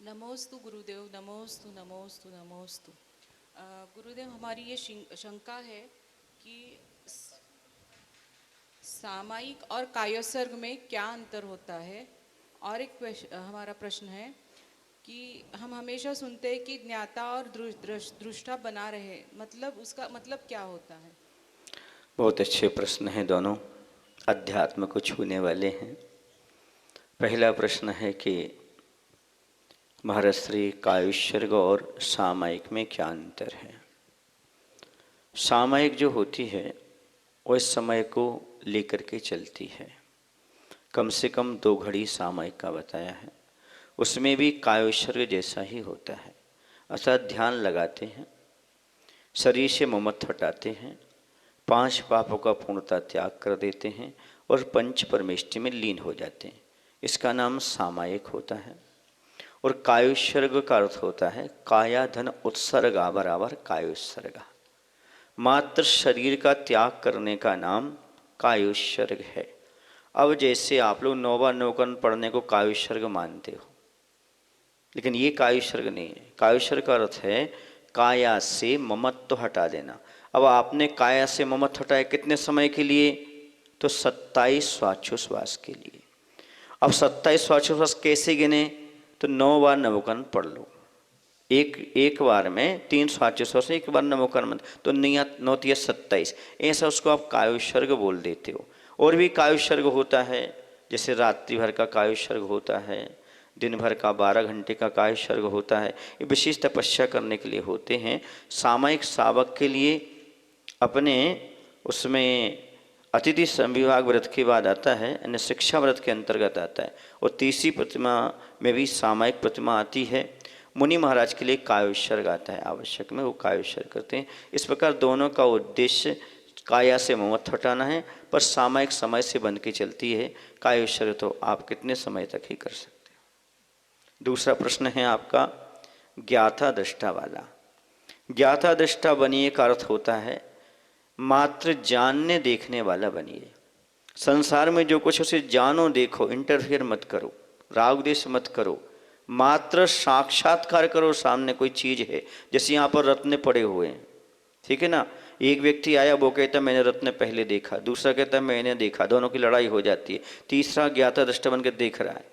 नमोस्तु गुरुदेव, नमोस्तु नमोस्तु नमोस्तु। गुरुदेव, हमारी ये शंका है कि सामायिक और कायोसर्ग में क्या अंतर होता है। और एक हमारा प्रश्न है कि हम हमेशा सुनते हैं कि ज्ञाता और दृष्टा बना रहे, मतलब उसका मतलब क्या होता है। बहुत अच्छे प्रश्न हैं, दोनों अध्यात्म को छूने वाले हैं। पहला प्रश्न है कि महाराज श्री कायोसर्ग और सामायिक में क्या अंतर है। सामायिक जो होती है वो इस समय को लेकर के चलती है। कम से कम 2 घड़ी सामायिक का बताया है, उसमें भी कायोसर्ग जैसा ही होता है। अर्थात ध्यान लगाते हैं, शरीर से ममत्व हटाते हैं, 5 पापों का पूर्णतः त्याग कर देते हैं और पंच परमेष्टि में लीन हो जाते हैं। इसका नाम सामायिक होता है। और कायोसर्ग का अर्थ होता है काया धन उत्सर्गा बराबर कायोसर्ग। मात्र शरीर का त्याग करने का नाम कायोसर्ग है। अब जैसे आप लोग नौवा नौकन पढ़ने को कायोसर्ग मानते हो, लेकिन ये कायोसर्ग नहीं है। कायोसर्ग का अर्थ है काया से ममत्व हटा देना। अब आपने काया से ममत्व हटाया कितने समय के लिए? तो 27 श्वासोच्छ्वास के लिए। अब 27 श्वासोच्छ्वास कैसे गिने? तो 9 बार नवकरण पढ़ लो। एक बार में 3 श्वासोच्छ्वास, एक बार नवकरण, तो 9 तिया 27, ऐसा उसको आप कायोसर्ग बोल देते हो। और भी कायोसर्ग होता है, जैसे रात्रि भर का कायोसर्ग होता है, दिन भर का 12 घंटे का कायोसर्ग होता है। ये विशेष तपस्या करने के लिए होते हैं। सामायिक सावक के लिए अपने उसमें अतिथि संविभाग व्रत के बाद आता है, यानी शिक्षा व्रत के अंतर्गत आता है। और तीसरी प्रतिमा में भी सामायिक प्रतिमा आती है। मुनि महाराज के लिए कायोसर्ग आता है आवश्यक में, वो कायोसर्ग करते हैं। इस प्रकार दोनों का उद्देश्य काया से ममत्व हटाना है, पर सामायिक समय से बन के चलती है। कायोसर्ग तो आप कितने समय तक ही कर सकते हो। दूसरा प्रश्न है आपका ज्ञाता दृष्टा वाला। ज्ञाता दृष्टा बनिए का अर्थ होता है मात्र जानने देखने वाला बनिए। संसार में जो कुछ उसे जानो देखो, इंटरफियर मत करो, राग द्वेष मत करो, मात्र साक्षात्कार करो। सामने कोई चीज है, जैसे यहाँ पर रत्न पड़े हुए हैं, ठीक है ना। एक व्यक्ति आया, वो कहता मैंने रत्न पहले देखा, दूसरा कहता मैंने देखा, दोनों की लड़ाई हो जाती है। तीसरा ज्ञाता दृष्टा बन के देख रहा है,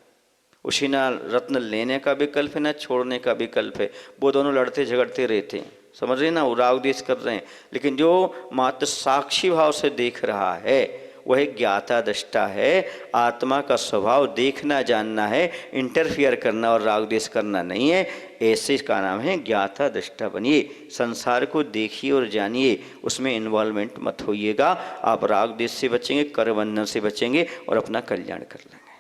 उसी ना रत्न लेने का विकल्प है ना छोड़ने का विकल्प है। वो दोनों लड़ते झगड़ते रहते हैं, समझ रहे ना, वो राग द्वेष कर रहे हैं। लेकिन जो मात्र साक्षी भाव से देख रहा है वह ज्ञाता दृष्टा है। आत्मा का स्वभाव देखना जानना है, इंटरफियर करना और राग द्वेष करना नहीं है। ऐसे का नाम है ज्ञाता दृष्टा बनिए। संसार को देखिए और जानिए, उसमें इन्वॉल्वमेंट मत होइएगा। आप राग द्वेष से बचेंगे, कर्म बंधन से बचेंगे और अपना कल्याण कर लेंगे।